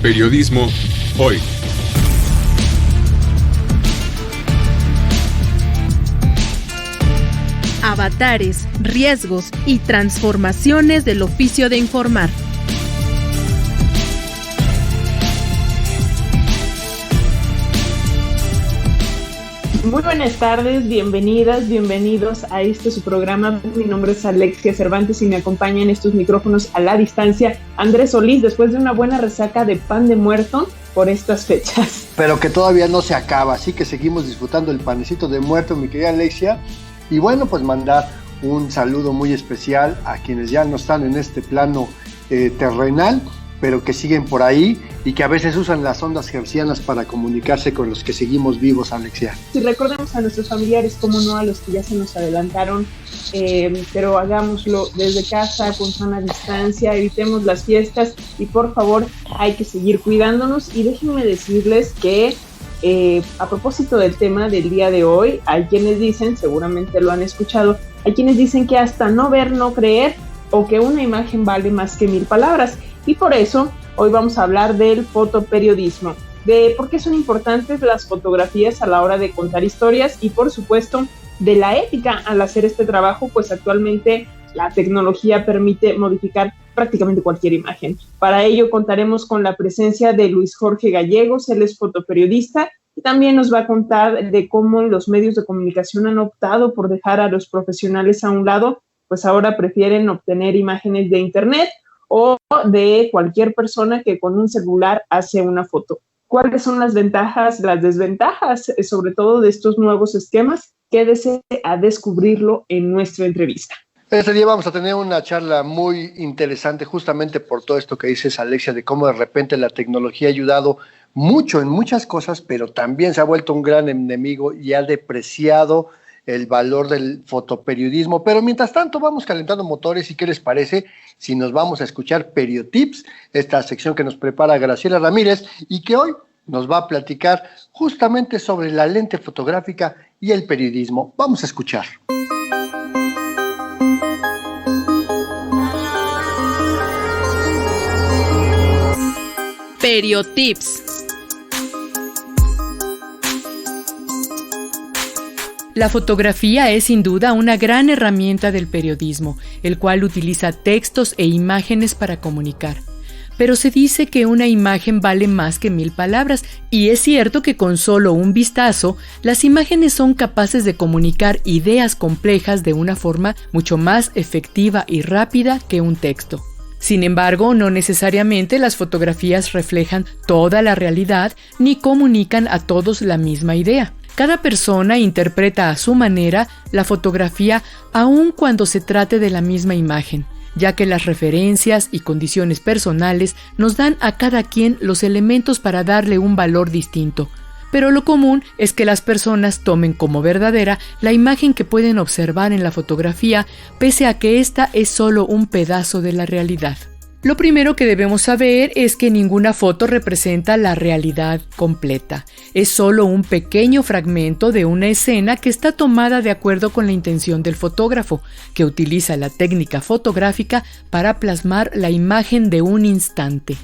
Periodismo hoy. Avatares, riesgos y transformaciones del oficio de informar. Muy buenas tardes, bienvenidas, bienvenidos a su programa. Mi nombre es Alexia Cervantes y me acompaña en estos micrófonos a la distancia Andrés Solís, después de una buena resaca de pan de muerto por estas fechas. Pero que todavía no se acaba, así que seguimos disfrutando el panecito de muerto, mi querida Alexia. Y bueno, pues mandar un saludo muy especial a quienes ya no están en este plano terrenal, pero que siguen por ahí y que a veces usan las ondas hertzianas para comunicarse con los que seguimos vivos, Alexia. Sí, recordemos a nuestros familiares, como no a los que ya se nos adelantaron, pero hagámoslo desde casa, con sana distancia, evitemos las fiestas y por favor hay que seguir cuidándonos. Y déjenme decirles que a propósito del tema del día de hoy, hay quienes dicen, seguramente lo han escuchado, hay quienes dicen que hasta no ver, no creer, o que una imagen vale más que 1000 palabras. Y por eso hoy vamos a hablar del fotoperiodismo, de por qué son importantes las fotografías a la hora de contar historias y por supuesto de la ética al hacer este trabajo, pues actualmente la tecnología permite modificar prácticamente cualquier imagen. Para ello contaremos con la presencia de Luis Jorge Gallegos, él es fotoperiodista y también nos va a contar de cómo los medios de comunicación han optado por dejar a los profesionales a un lado, pues ahora prefieren obtener imágenes de internet o de cualquier persona que con un celular hace una foto. ¿Cuáles son las ventajas, las desventajas, sobre todo de estos nuevos esquemas? Quédese a descubrirlo en nuestra entrevista. Este día vamos a tener una charla muy interesante justamente por todo esto que dices, Alexia, de cómo de repente la tecnología ha ayudado mucho en muchas cosas, pero también se ha vuelto un gran enemigo y ha depreciado el valor del fotoperiodismo. Pero mientras tanto vamos calentando motores y ¿qué les parece si nos vamos a escuchar Periotips, esta sección que nos prepara Graciela Ramírez y que hoy nos va a platicar justamente sobre la lente fotográfica y el periodismo? Vamos a escuchar. Periotips. La fotografía es sin duda una gran herramienta del periodismo, el cual utiliza textos e imágenes para comunicar. Pero se dice que una imagen vale más que 1000 palabras, y es cierto que con solo un vistazo, las imágenes son capaces de comunicar ideas complejas de una forma mucho más efectiva y rápida que un texto. Sin embargo, no necesariamente las fotografías reflejan toda la realidad ni comunican a todos la misma idea. Cada persona interpreta a su manera la fotografía aun cuando se trate de la misma imagen, ya que las referencias y condiciones personales nos dan a cada quien los elementos para darle un valor distinto. Pero lo común es que las personas tomen como verdadera la imagen que pueden observar en la fotografía, pese a que esta es solo un pedazo de la realidad. Lo primero que debemos saber es que ninguna foto representa la realidad completa. Es solo un pequeño fragmento de una escena que está tomada de acuerdo con la intención del fotógrafo, que utiliza la técnica fotográfica para plasmar la imagen de un instante.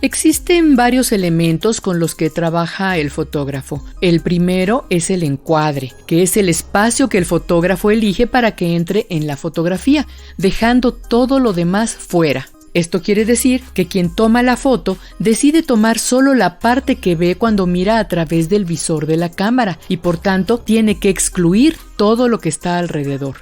Existen varios elementos con los que trabaja el fotógrafo. El primero es el encuadre, que es el espacio que el fotógrafo elige para que entre en la fotografía, dejando todo lo demás fuera. Esto quiere decir que quien toma la foto decide tomar solo la parte que ve cuando mira a través del visor de la cámara y por tanto tiene que excluir todo lo que está alrededor.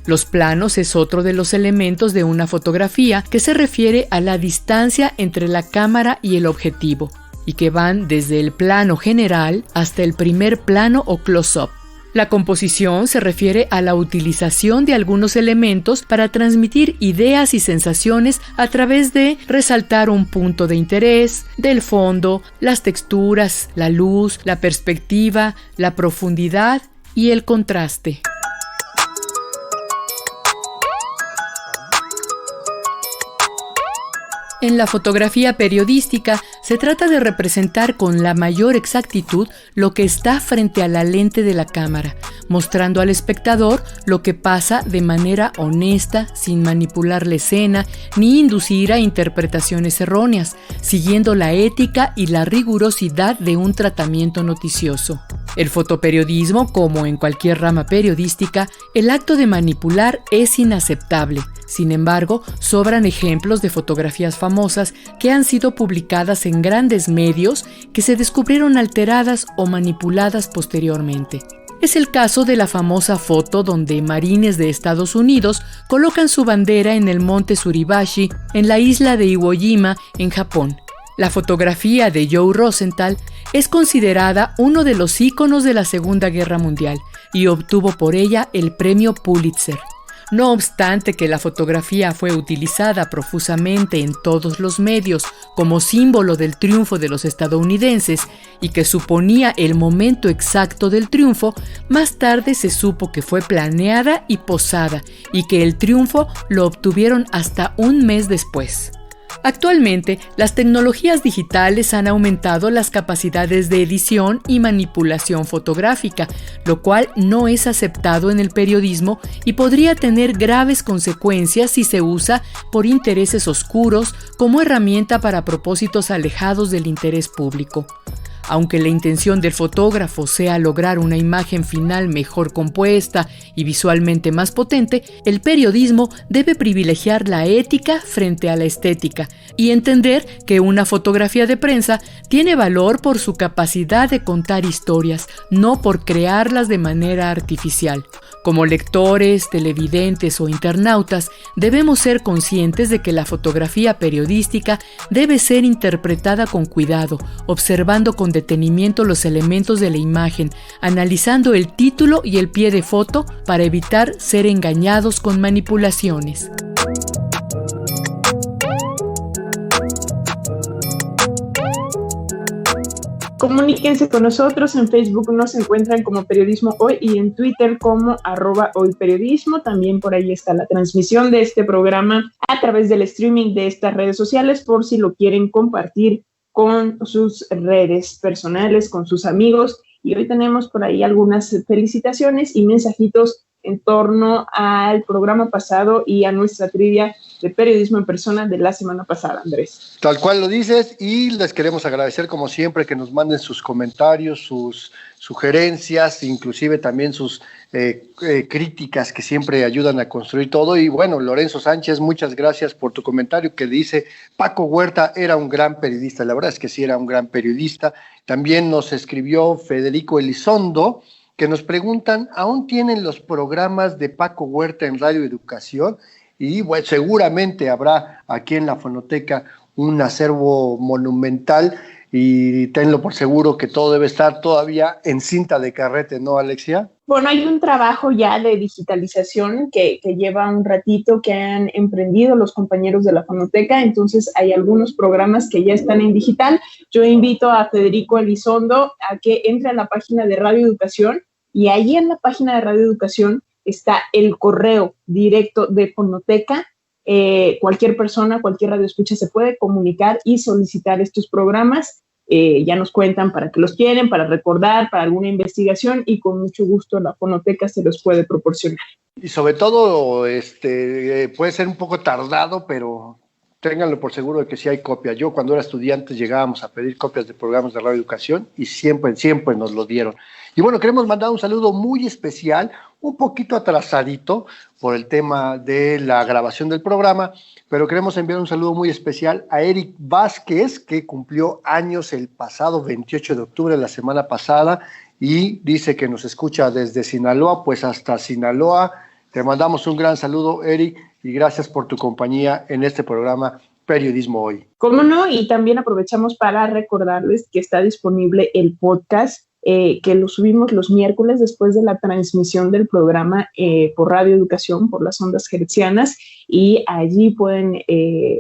Los planos es otro de los elementos de una fotografía que se refiere a la distancia entre la cámara y el objetivo y que van desde el plano general hasta el primer plano o close-up. La composición se refiere a la utilización de algunos elementos para transmitir ideas y sensaciones a través de resaltar un punto de interés, del fondo, las texturas, la luz, la perspectiva, la profundidad y el contraste. En la fotografía periodística se trata de representar con la mayor exactitud lo que está frente a la lente de la cámara, mostrando al espectador lo que pasa de manera honesta, sin manipular la escena ni inducir a interpretaciones erróneas, siguiendo la ética y la rigurosidad de un tratamiento noticioso. El fotoperiodismo, como en cualquier rama periodística, el acto de manipular es inaceptable. Sin embargo, sobran ejemplos de fotografías famosas que han sido publicadas en grandes medios que se descubrieron alteradas o manipuladas posteriormente. Es el caso de la famosa foto donde marines de Estados Unidos colocan su bandera en el monte Suribashi, en la isla de Iwo Jima, en Japón. La fotografía de Joe Rosenthal es considerada uno de los íconos de la Segunda Guerra Mundial y obtuvo por ella el premio Pulitzer. No obstante que la fotografía fue utilizada profusamente en todos los medios como símbolo del triunfo de los estadounidenses y que suponía el momento exacto del triunfo, más tarde se supo que fue planeada y posada y que el triunfo lo obtuvieron hasta un mes después. Actualmente, las tecnologías digitales han aumentado las capacidades de edición y manipulación fotográfica, lo cual no es aceptado en el periodismo y podría tener graves consecuencias si se usa por intereses oscuros como herramienta para propósitos alejados del interés público. Aunque la intención del fotógrafo sea lograr una imagen final mejor compuesta y visualmente más potente, el periodismo debe privilegiar la ética frente a la estética y entender que una fotografía de prensa tiene valor por su capacidad de contar historias, no por crearlas de manera artificial. Como lectores, televidentes o internautas, debemos ser conscientes de que la fotografía periodística debe ser interpretada con cuidado, observando con detenimiento los elementos de la imagen, analizando el título y el pie de foto para evitar ser engañados con manipulaciones. Comuníquense con nosotros, en Facebook nos encuentran como Periodismo Hoy y en Twitter como @hoyperiodismo. También por ahí está la transmisión de este programa a través del streaming de estas redes sociales por si lo quieren compartir con sus redes personales, con sus amigos. Y hoy tenemos por ahí algunas felicitaciones y mensajitos en torno al programa pasado y a nuestra trivia de periodismo en persona de la semana pasada, Andrés. Tal cual lo dices, y les queremos agradecer como siempre que nos manden sus comentarios, sus sugerencias, inclusive también sus críticas que siempre ayudan a construir todo. Y bueno, Lorenzo Sánchez, muchas gracias por tu comentario que dice: Paco Huerta era un gran periodista. La verdad es que sí era un gran periodista. También nos escribió Federico Elizondo, que nos preguntan, ¿aún tienen los programas de Paco Huerta en Radio Educación? Y bueno, seguramente habrá aquí en la Fonoteca un acervo monumental y tenlo por seguro que todo debe estar todavía en cinta de carrete, ¿no, Alexia? Bueno, hay un trabajo ya de digitalización que lleva un ratito que han emprendido los compañeros de la Fonoteca, entonces hay algunos programas que ya están en digital. Yo invito a Federico Elizondo a que entre a la página de Radio Educación y ahí en la página de Radio Educación está el correo directo de Fonoteca. Cualquier persona, cualquier radioescucha se puede comunicar y solicitar estos programas. Ya nos cuentan para qué los quieren, para recordar, para alguna investigación, y con mucho gusto la Fonoteca se los puede proporcionar. Y sobre todo, puede ser un poco tardado, pero ténganlo por seguro de que sí hay copia. Yo cuando era estudiante llegábamos a pedir copias de programas de Radio Educación y siempre nos lo dieron. Y bueno, queremos mandar un saludo muy especial, un poquito atrasadito por el tema de la grabación del programa, pero queremos enviar un saludo muy especial a Eric Vázquez, que cumplió años el pasado 28 de octubre, la semana pasada, y dice que nos escucha desde Sinaloa, pues hasta Sinaloa. Te mandamos un gran saludo, Eric, y gracias por tu compañía en este programa Periodismo Hoy. ¿Cómo no? Y también aprovechamos para recordarles que está disponible el podcast, que lo subimos los miércoles después de la transmisión del programa por Radio Educación, por las ondas hertzianas, y allí pueden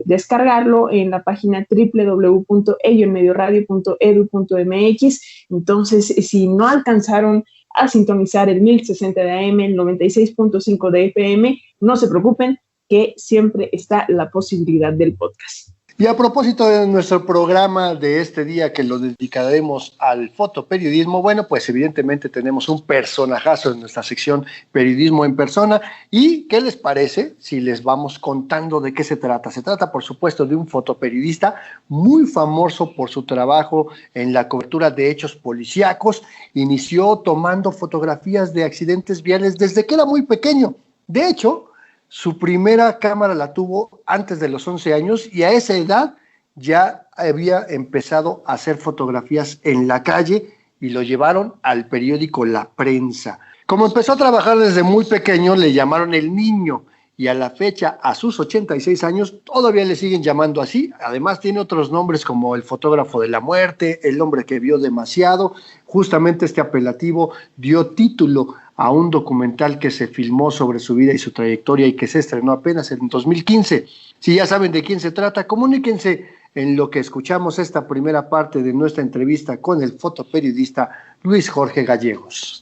descargarlo en la página www.elloenmedioradio.edu.mx. Entonces, si no alcanzaron a sintonizar el 1060 de AM, el 96.5 de FM, no se preocupen, que siempre está la posibilidad del podcast. Y a propósito de nuestro programa de este día que lo dedicaremos al fotoperiodismo, bueno, pues evidentemente tenemos un personajazo en nuestra sección Periodismo en Persona. ¿Y qué les parece si les vamos contando de qué se trata? Se trata, por supuesto, de un fotoperiodista muy famoso por su trabajo en la cobertura de hechos policíacos. Inició tomando fotografías de accidentes viales desde que era muy pequeño. De hecho, su primera cámara la tuvo antes de los 11 años y a esa edad ya había empezado a hacer fotografías en la calle y lo llevaron al periódico La Prensa. Como empezó a trabajar desde muy pequeño, le llamaron el niño y a la fecha, a sus 86 años, todavía le siguen llamando así. Además tiene otros nombres como el fotógrafo de la muerte, el hombre que vio demasiado. Justamente este apelativo dio título a un documental que se filmó sobre su vida y su trayectoria y que se estrenó apenas en 2015. Si ya saben de quién se trata, comuníquense en lo que escuchamos esta primera parte de nuestra entrevista con el fotoperiodista Luis Jorge Gallegos.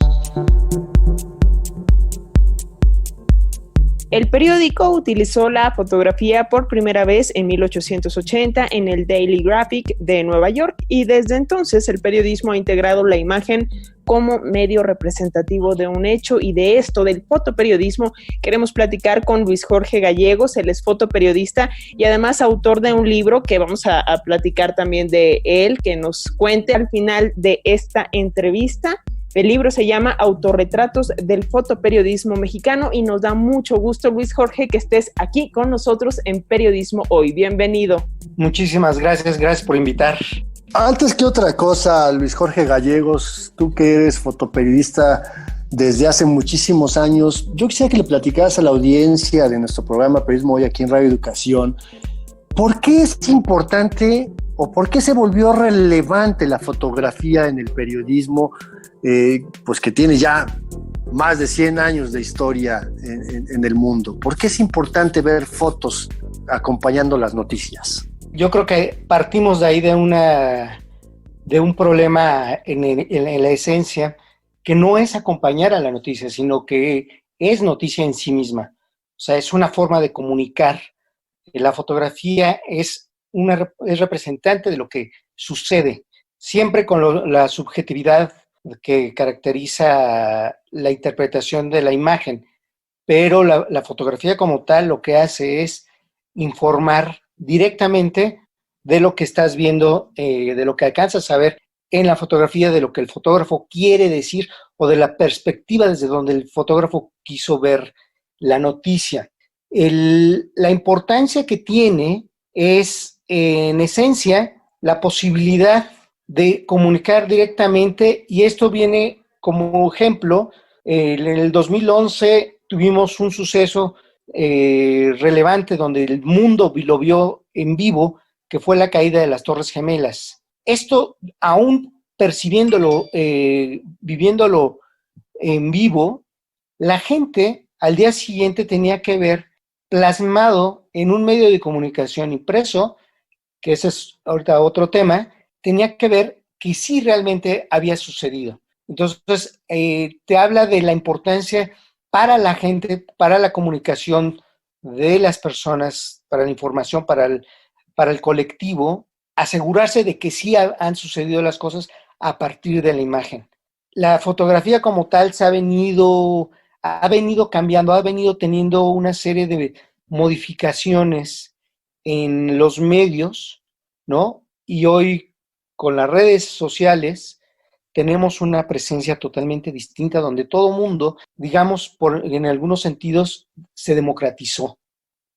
El periódico utilizó la fotografía por primera vez en 1880 en el Daily Graphic de Nueva York y desde entonces el periodismo ha integrado la imagen como medio representativo de un hecho y de esto, del fotoperiodismo, queremos platicar con Luis Jorge Gallegos. Él es fotoperiodista y además autor de un libro que vamos a platicar también de él, que nos cuente al final de esta entrevista. El libro se llama Autorretratos del fotoperiodismo mexicano y nos da mucho gusto, Luis Jorge, que estés aquí con nosotros en Periodismo Hoy. Bienvenido. Muchísimas gracias por invitar. Antes que otra cosa, Luis Jorge Gallegos, tú que eres fotoperiodista desde hace muchísimos años, yo quisiera que le platicaras a la audiencia de nuestro programa Periodismo Hoy aquí en Radio Educación, ¿por qué es importante o por qué se volvió relevante la fotografía en el periodismo? Pues que tiene ya más de 100 años de historia en el mundo. ¿Por qué es importante ver fotos acompañando las noticias? Yo creo que partimos de ahí de un problema en la esencia, que no es acompañar a la noticia, sino que es noticia en sí misma. O sea, es una forma de comunicar. La fotografía es representante de lo que sucede, siempre con la subjetividad que caracteriza la interpretación de la imagen, pero la fotografía como tal lo que hace es informar directamente de lo que estás viendo, de lo que alcanzas a ver en la fotografía, de lo que el fotógrafo quiere decir o de la perspectiva desde donde el fotógrafo quiso ver la noticia. La importancia que tiene es, en esencia, la posibilidad de comunicar directamente, y esto viene como ejemplo. En el 2011 tuvimos un suceso relevante donde el mundo lo vio en vivo, que fue la caída de las Torres Gemelas. Esto, aún percibiéndolo, viviéndolo en vivo, la gente al día siguiente tenía que ver plasmado en un medio de comunicación impreso, que ese es ahorita otro tema, tenía que ver que sí realmente había sucedido. Entonces, te habla de la importancia para la gente, para la comunicación de las personas, para la información, para el colectivo, asegurarse de que sí han sucedido las cosas a partir de la imagen. La fotografía como tal ha venido cambiando, ha venido teniendo una serie de modificaciones en los medios, ¿no? Y hoy, con las redes sociales, tenemos una presencia totalmente distinta donde todo mundo, digamos, en algunos sentidos, se democratizó.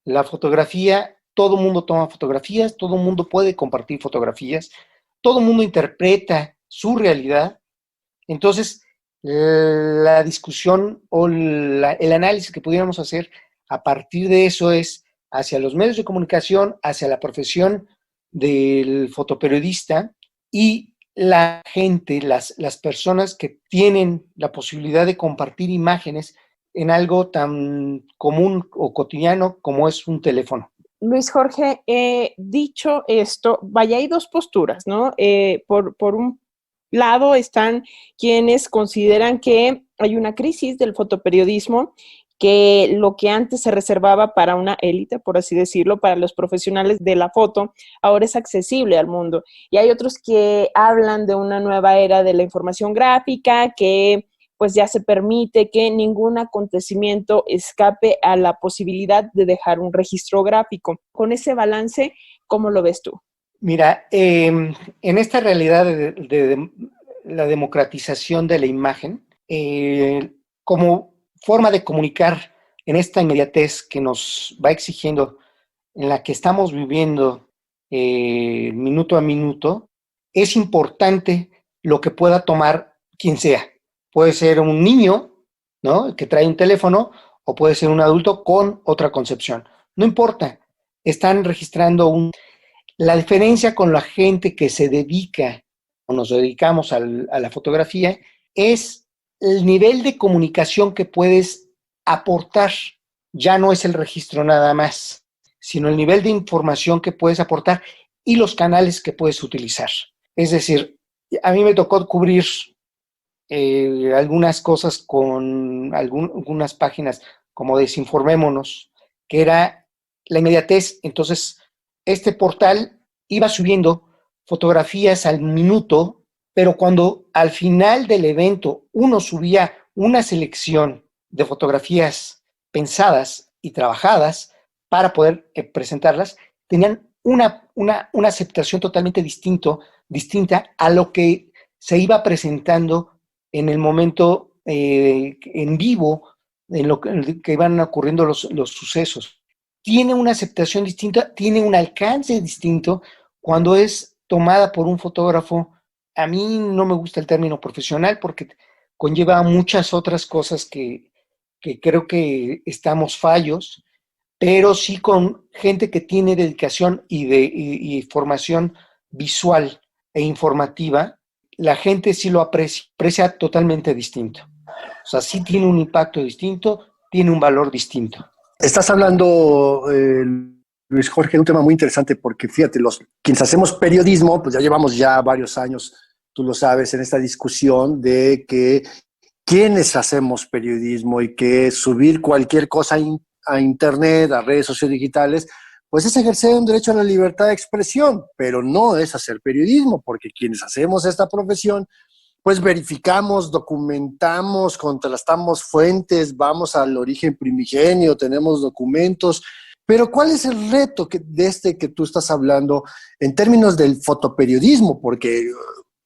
La fotografía, todo mundo toma fotografías, todo mundo puede compartir fotografías, todo mundo interpreta su realidad. Entonces, la discusión o el análisis que pudiéramos hacer a partir de eso es hacia los medios de comunicación, hacia la profesión del fotoperiodista y la gente, las personas que tienen la posibilidad de compartir imágenes en algo tan común o cotidiano como es un teléfono. Luis Jorge, dicho esto, vaya, hay dos posturas, ¿no? Por un lado están quienes consideran que hay una crisis del fotoperiodismo que lo que antes se reservaba para una élite, por así decirlo, para los profesionales de la foto, ahora es accesible al mundo. Y hay otros que hablan de una nueva era de la información gráfica, que pues ya se permite que ningún acontecimiento escape a la posibilidad de dejar un registro gráfico. Con ese balance, ¿cómo lo ves tú? Mira, en esta realidad de la democratización de la imagen, como forma de comunicar en esta inmediatez que nos va exigiendo, en la que estamos viviendo minuto a minuto, es importante lo que pueda tomar quien sea. Puede ser un niño, ¿no?, que trae un teléfono, o puede ser un adulto con otra concepción. No importa, están registrando la diferencia con la gente que se dedica o nos dedicamos a la fotografía es el nivel de comunicación que puedes aportar. Ya no es el registro nada más, sino el nivel de información que puedes aportar y los canales que puedes utilizar. Es decir, a mí me tocó cubrir algunas cosas con algunas páginas como Desinformémonos, que era la inmediatez. Entonces, este portal iba subiendo fotografías al minuto, pero cuando al final del evento uno subía una selección de fotografías pensadas y trabajadas para poder presentarlas, tenían una aceptación totalmente distinta a lo que se iba presentando en el momento en vivo, en lo que iban ocurriendo los sucesos. Tiene una aceptación distinta, tiene un alcance distinto cuando es tomada por un fotógrafo. A mí no me gusta el término profesional porque conlleva muchas otras cosas que creo que estamos fallos, pero sí con gente que tiene dedicación y formación visual e informativa, la gente sí lo aprecia totalmente distinto. O sea, sí tiene un impacto distinto, tiene un valor distinto. Estás hablando, Luis Jorge, de un tema muy interesante porque fíjate, quienes hacemos periodismo, pues ya llevamos ya varios años, tú lo sabes, en esta discusión de que quienes hacemos periodismo y que subir cualquier cosa a internet, a redes sociodigitales, pues es ejercer un derecho a la libertad de expresión, pero no es hacer periodismo, porque quienes hacemos esta profesión, pues verificamos, documentamos, contrastamos fuentes, vamos al origen primigenio, tenemos documentos. Pero ¿cuál es el reto de este que tú estás hablando en términos del fotoperiodismo? Porque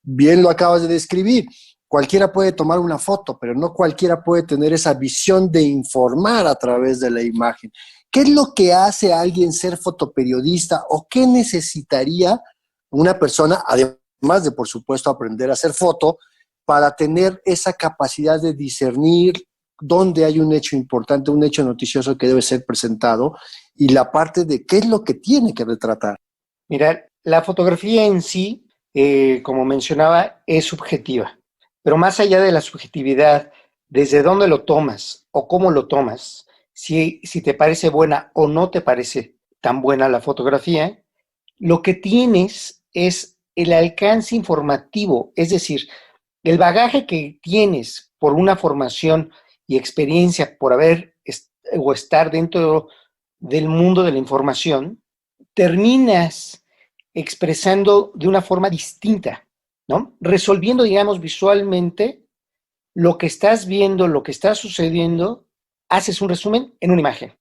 bien lo acabas de describir, cualquiera puede tomar una foto, pero no cualquiera puede tener esa visión de informar a través de la imagen. ¿Qué es lo que hace a alguien ser fotoperiodista o qué necesitaría una persona, además de, por supuesto, aprender a hacer foto, para tener esa capacidad de discernir dónde hay un hecho importante, un hecho noticioso que debe ser presentado y la parte de qué es lo que tiene que retratar? Mira, la fotografía en sí, como mencionaba, es subjetiva, pero más allá de la subjetividad, desde dónde lo tomas o cómo lo tomas, si te parece buena o no te parece tan buena la fotografía, lo que tienes es el alcance informativo, es decir, el bagaje que tienes por una formación y experiencia por o estar dentro del mundo de la información, terminas expresando de una forma distinta, ¿no? Resolviendo, digamos, visualmente lo que estás viendo, lo que está sucediendo, haces un resumen en una imagen.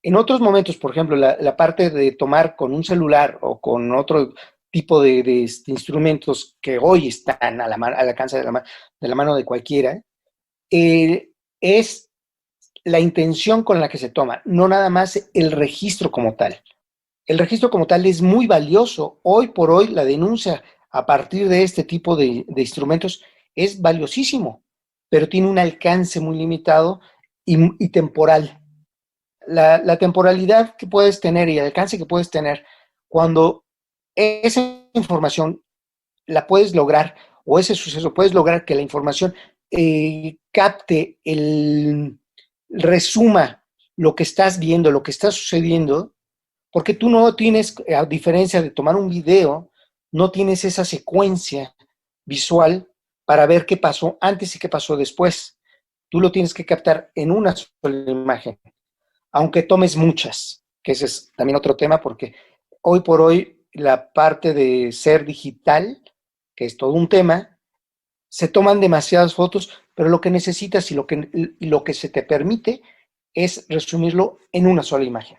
En otros momentos, por ejemplo, la parte de tomar con un celular o con otro tipo de instrumentos que hoy están al alcance de la mano de cualquiera, es la intención con la que se toma, no nada más el registro como tal. El registro como tal es muy valioso. Hoy por hoy la denuncia a partir de este tipo de instrumentos es valiosísimo, pero tiene un alcance muy limitado y temporal. La temporalidad que puedes tener y el alcance que puedes tener cuando esa información la puedes lograr, o ese suceso puedes lograr que la información capte, resuma lo que estás viendo, lo que está sucediendo, porque tú no tienes, a diferencia de tomar un video, no tienes esa secuencia visual para ver qué pasó antes y qué pasó después. tú lo tienes que captar en una sola imagen, aunque tomes muchas, que ese es también otro tema, porque hoy por hoy la parte de ser digital, que es todo un tema, se toman demasiadas fotos, pero lo que necesitas y lo que se te permite es resumirlo en una sola imagen.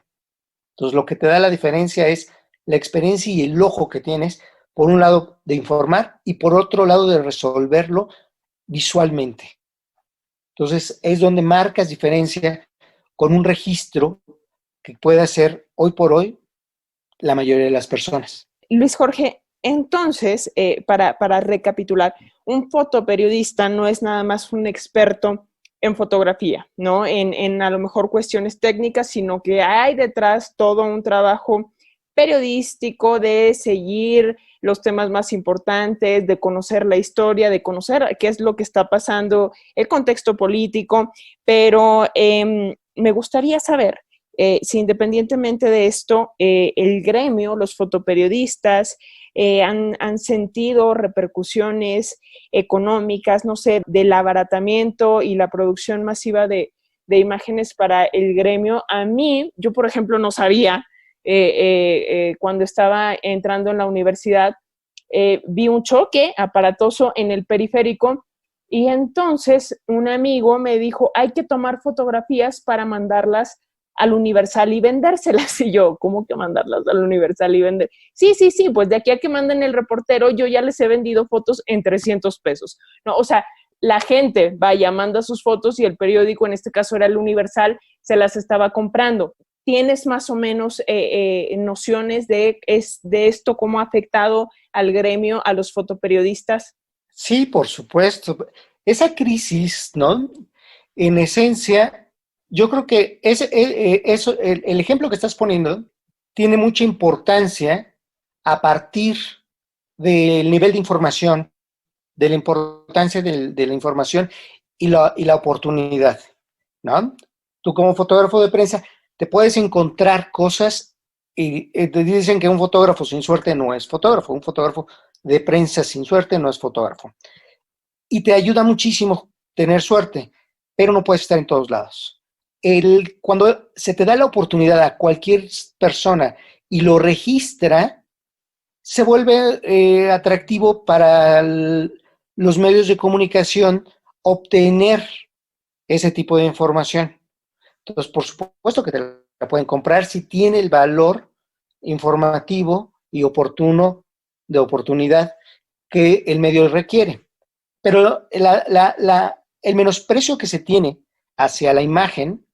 Entonces, lo que te da la diferencia es la experiencia y el ojo que tienes, por un lado, de informar y por otro lado, de resolverlo visualmente. Entonces, es donde marcas diferencia con un registro que puede hacer hoy por hoy la mayoría de las personas. Luis Jorge, entonces, para recapitular, un fotoperiodista no es nada más un experto en fotografía, ¿no? En a lo mejor cuestiones técnicas, sino que hay detrás todo un trabajo periodístico de seguir los temas más importantes, de conocer la historia, de conocer qué es lo que está pasando, el contexto político, pero me gustaría saber si independientemente de esto, el gremio, los fotoperiodistas, han sentido repercusiones económicas, no sé, del abaratamiento y la producción masiva de imágenes para el gremio. A mí, yo por ejemplo no sabía, cuando estaba entrando en la universidad, vi un choque aparatoso en el periférico y entonces un amigo me dijo, hay que tomar fotografías para mandarlas al Universal y vendérselas. Y yo, ¿cómo que mandarlas al Universal y vender? Sí, sí, sí, pues de aquí a que manden el reportero, yo ya les he vendido fotos en 300 pesos. No, o sea, la gente, vaya, manda sus fotos y el periódico, en este caso era el Universal, se las estaba comprando. ¿Tienes más o menos nociones de esto, cómo ha afectado al gremio, a los fotoperiodistas? Sí, por supuesto. Esa crisis, ¿no? En esencia, yo creo que el ejemplo que estás poniendo tiene mucha importancia a partir del nivel de información, de la importancia de la información y la oportunidad, ¿no? Tú como fotógrafo de prensa te puedes encontrar cosas y te dicen que un fotógrafo sin suerte no es fotógrafo, un fotógrafo de prensa sin suerte no es fotógrafo. Y te ayuda muchísimo tener suerte, pero no puedes estar en todos lados. Cuando se te da la oportunidad a cualquier persona y lo registra, se vuelve atractivo para los medios de comunicación obtener ese tipo de información. Entonces, por supuesto que te la pueden comprar si tiene el valor informativo y oportuno de oportunidad que el medio requiere. Pero el menosprecio que se tiene hacia la imagen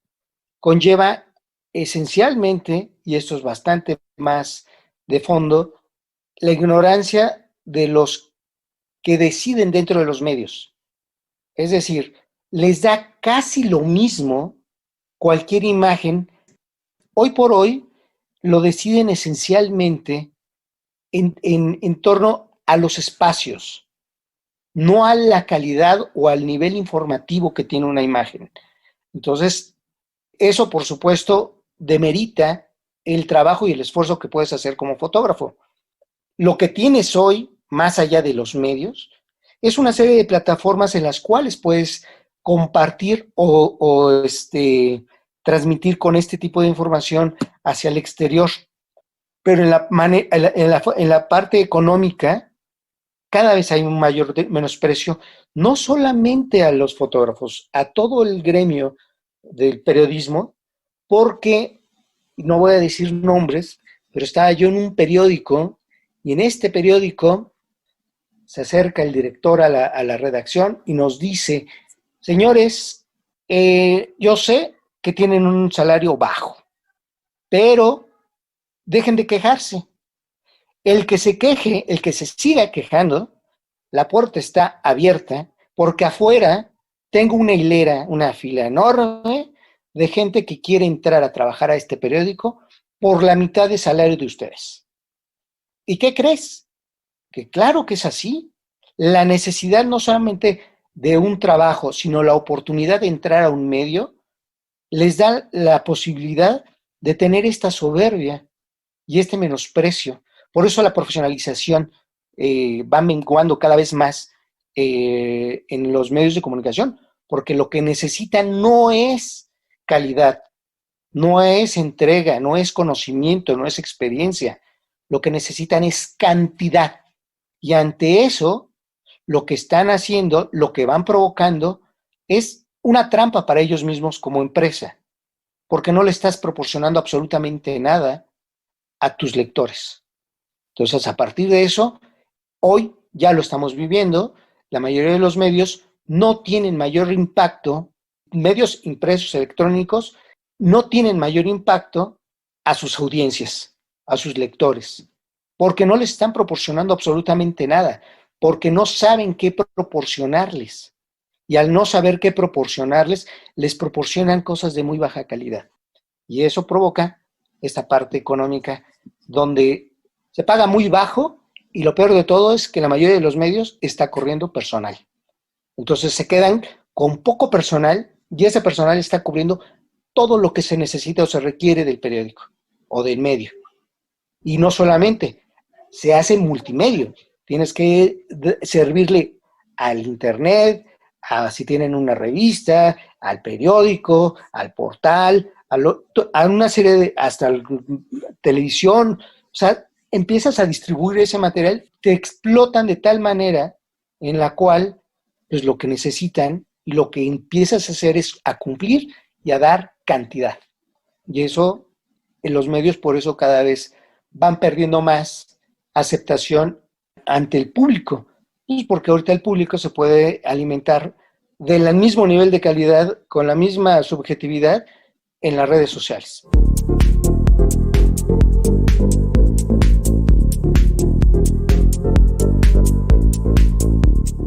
conlleva esencialmente, y esto es bastante más de fondo, la ignorancia de los que deciden dentro de los medios. Es decir, les da casi lo mismo cualquier imagen. Hoy por hoy lo deciden esencialmente en torno a los espacios, no a la calidad o al nivel informativo que tiene una imagen. Entonces, eso por supuesto demerita el trabajo y el esfuerzo que puedes hacer como fotógrafo. Lo que tienes hoy, más allá de los medios, es una serie de plataformas en las cuales puedes compartir o transmitir con este tipo de información hacia el exterior. Pero en la parte económica, cada vez hay un mayor menosprecio, no solamente a los fotógrafos, a todo el gremio del periodismo, porque, no voy a decir nombres, pero estaba yo en un periódico y en este periódico se acerca el director a la redacción y nos dice, señores, yo sé que tienen un salario bajo, pero dejen de quejarse. El que se queje, el que se siga quejando, la puerta está abierta porque afuera tengo una hilera, una fila enorme de gente que quiere entrar a trabajar a este periódico por la mitad de salario de ustedes. ¿Y qué crees? Que claro que es así. La necesidad no solamente de un trabajo, sino la oportunidad de entrar a un medio, les da la posibilidad de tener esta soberbia y este menosprecio. Por eso la profesionalización va menguando cada vez más en los medios de comunicación, porque lo que necesitan no es calidad, no es entrega, no es conocimiento, no es experiencia. Lo que necesitan es cantidad. Y ante eso, lo que están haciendo, lo que van provocando, es una trampa para ellos mismos como empresa, porque no le estás proporcionando absolutamente nada a tus lectores. Entonces, a partir de eso, hoy ya lo estamos viviendo, la mayoría de los medios no tienen mayor impacto, medios impresos electrónicos no tienen mayor impacto a sus audiencias, a sus lectores, porque no les están proporcionando absolutamente nada, porque no saben qué proporcionarles. Y al no saber qué proporcionarles, les proporcionan cosas de muy baja calidad. Y eso provoca esta parte económica donde se paga muy bajo y lo peor de todo es que la mayoría de los medios está corriendo personal. Entonces se quedan con poco personal y ese personal está cubriendo todo lo que se necesita o se requiere del periódico o del medio. Y no solamente, se hace multimedio. Tienes que servirle al internet, si tienen una revista, al periódico, al portal, a una serie de, hasta televisión. O sea, empiezas a distribuir ese material, te explotan de tal manera en la cual pues lo que necesitan y lo que empiezas a hacer es a cumplir y a dar cantidad. Y eso, en los medios, por eso cada vez van perdiendo más aceptación ante el público. Pues porque ahorita el público se puede alimentar del mismo nivel de calidad, con la misma subjetividad en las redes sociales.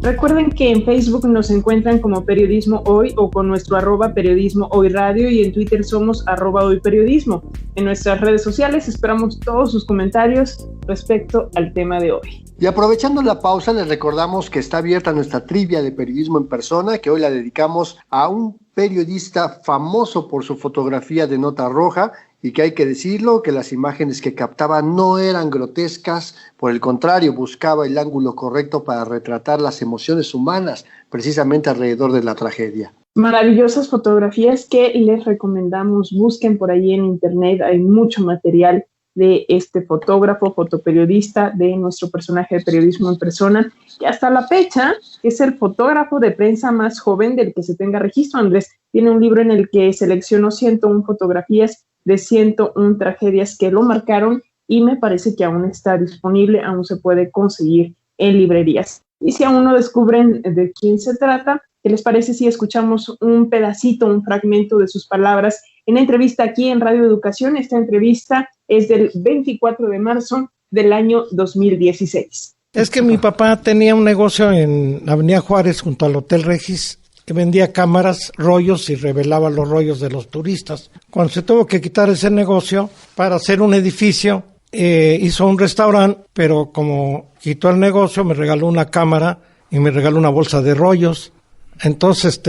Recuerden que en Facebook nos encuentran como Periodismo Hoy o con nuestro @Periodismo Hoy Radio, y en Twitter somos @HoyPeriodismo. En nuestras redes sociales esperamos todos sus comentarios respecto al tema de hoy. Y aprovechando la pausa, les recordamos que está abierta nuestra trivia de periodismo en persona, que hoy la dedicamos a un periodista famoso por su fotografía de nota roja, y que hay que decirlo, que las imágenes que captaba no eran grotescas, por el contrario, buscaba el ángulo correcto para retratar las emociones humanas, precisamente alrededor de la tragedia. Maravillosas fotografías que les recomendamos, busquen por ahí en internet, hay mucho material de este fotógrafo, fotoperiodista, de nuestro personaje de periodismo en persona, que hasta la fecha es el fotógrafo de prensa más joven del que se tenga registro. Andrés tiene un libro en el que seleccionó 101 fotografías de 101 tragedias que lo marcaron, y me parece que aún está disponible, aún se puede conseguir en librerías. Y si aún no descubren de quién se trata, ¿qué les parece si escuchamos un pedacito, un fragmento de sus palabras en entrevista aquí en Radio Educación? Esta entrevista es del 24 de marzo del año 2016. Es que mi papá tenía un negocio en Avenida Juárez junto al Hotel Regis, que vendía cámaras, rollos y revelaba los rollos de los turistas. Cuando se tuvo que quitar ese negocio para hacer un edificio, hizo un restaurante, pero como quitó el negocio, me regaló una cámara y me regaló una bolsa de rollos. Entonces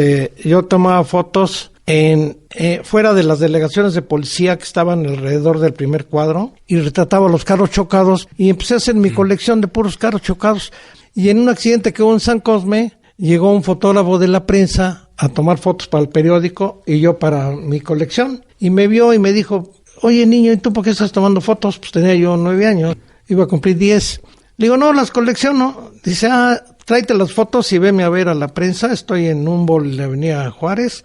yo tomaba fotos fuera de las delegaciones de policía que estaban alrededor del primer cuadro, y retrataba los carros chocados, y empecé a hacer mi colección de puros carros chocados. Y en un accidente que hubo en San Cosme, llegó un fotógrafo de la prensa a tomar fotos para el periódico y yo para mi colección, y me vio y me dijo: oye, niño, ¿y tú por qué estás tomando fotos? Pues tenía yo 9 años, iba a cumplir 10. Le digo: no, las colecciono. Dice: tráete las fotos y veme a ver a la prensa, estoy en Humboldt, en la Avenida Juárez.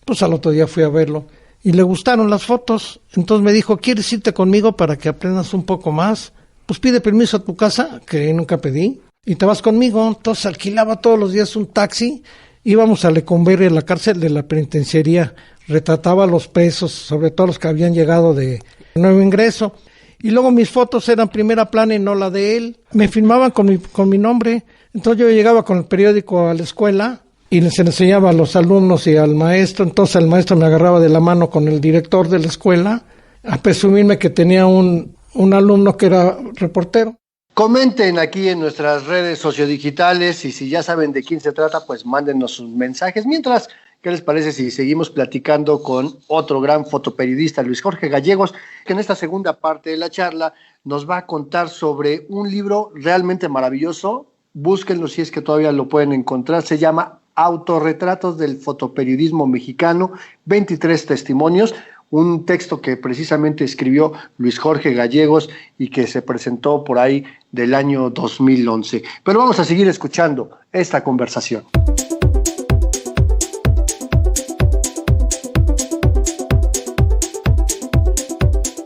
Pues al otro día fui a verlo y le gustaron las fotos. Entonces me dijo: ¿quieres irte conmigo para que aprendas un poco más? Pues pide permiso a tu casa, que nunca pedí, y te vas conmigo. Entonces alquilaba todos los días un taxi, íbamos a Lecumberri, a la cárcel de la penitenciaría, retrataba los presos, sobre todo los que habían llegado de nuevo ingreso, y luego mis fotos eran primera plana y no la de él. Me firmaban con mi nombre. Entonces yo llegaba con el periódico a la escuela y les enseñaba a los alumnos y al maestro. Entonces el maestro me agarraba de la mano con el director de la escuela a presumirme que tenía un alumno que era reportero. Comenten aquí en nuestras redes sociodigitales, y si ya saben de quién se trata, pues mándenos sus mensajes. Mientras, ¿qué les parece si seguimos platicando con otro gran fotoperiodista, Luis Jorge Gallegos, que en esta segunda parte de la charla nos va a contar sobre un libro realmente maravilloso? Búsquenlo si es que todavía lo pueden encontrar. Se llama Autorretratos del fotoperiodismo mexicano, 23 testimonios, un texto que precisamente escribió Luis Jorge Gallegos y que se presentó por ahí del año 2011. Pero vamos a seguir escuchando esta conversación.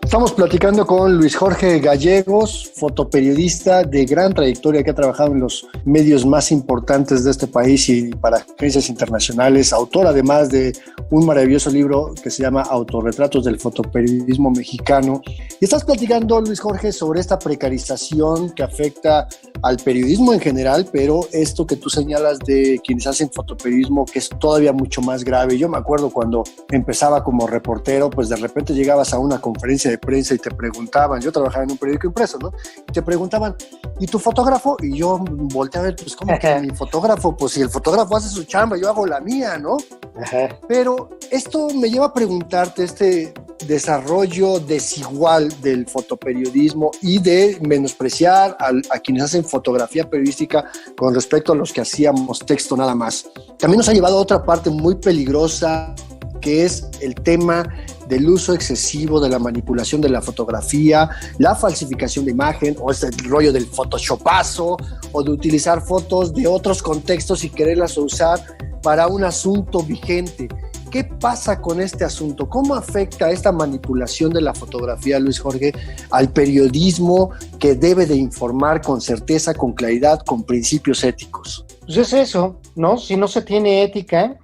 Estamos platicando con Luis Jorge Gallegos, fotoperiodista de gran trayectoria que ha trabajado en los medios más importantes de este país y para agencias internacionales, autor además de un maravilloso libro que se llama Autorretratos del fotoperiodismo mexicano. Y estás platicando, Luis Jorge, sobre esta precarización que afecta al periodismo en general, pero esto que tú señalas de quienes hacen fotoperiodismo, que es todavía mucho más grave. Yo me acuerdo cuando empezaba como reportero, pues de repente llegabas a una conferencia de prensa y te preguntaban, yo trabajaba en un periódico impreso, ¿no? Y te preguntaban, ¿y tu fotógrafo? Y yo volteé a ver, pues, ¿cómo que mi fotógrafo? Pues si el fotógrafo hace su chamba, yo hago la mía, ¿no? Ajá. Pero esto me lleva a preguntarte, este desarrollo desigual del fotoperiodismo y de menospreciar a quienes hacen fotografía periodística con respecto a los que hacíamos texto nada más. También nos ha llevado a otra parte muy peligrosa, que es el tema del uso excesivo de la manipulación de la fotografía, la falsificación de imagen, o este rollo del photoshopazo, o de utilizar fotos de otros contextos y quererlas usar para un asunto vigente. ¿Qué pasa con este asunto? ¿Cómo afecta esta manipulación de la fotografía, Luis Jorge, al periodismo que debe de informar con certeza, con claridad, con principios éticos? Pues es eso, ¿no? Si no se tiene ética,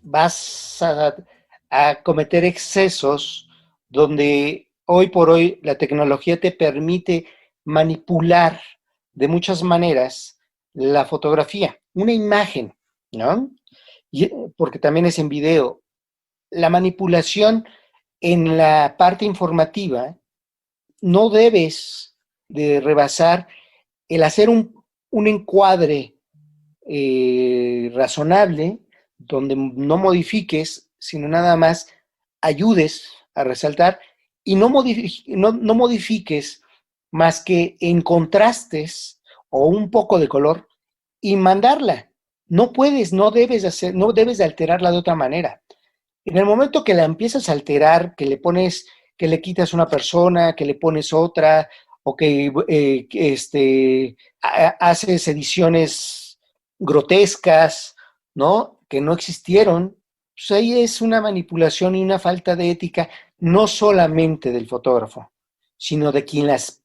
vas a cometer excesos donde hoy por hoy la tecnología te permite manipular de muchas maneras la fotografía, una imagen, ¿no? Porque también es en video. La manipulación en la parte informativa no debes de rebasar el hacer un encuadre razonable donde no modifiques, sino nada más ayudes a resaltar y no modifiques más que en contrastes o un poco de color y mandarla. No puedes, no debes de alterarla de otra manera. En el momento que la empiezas a alterar, que le quitas una persona, que le pones otra, o que haces ediciones grotescas, ¿no? Que no existieron, pues ahí es una manipulación y una falta de ética, no solamente del fotógrafo, sino de quienes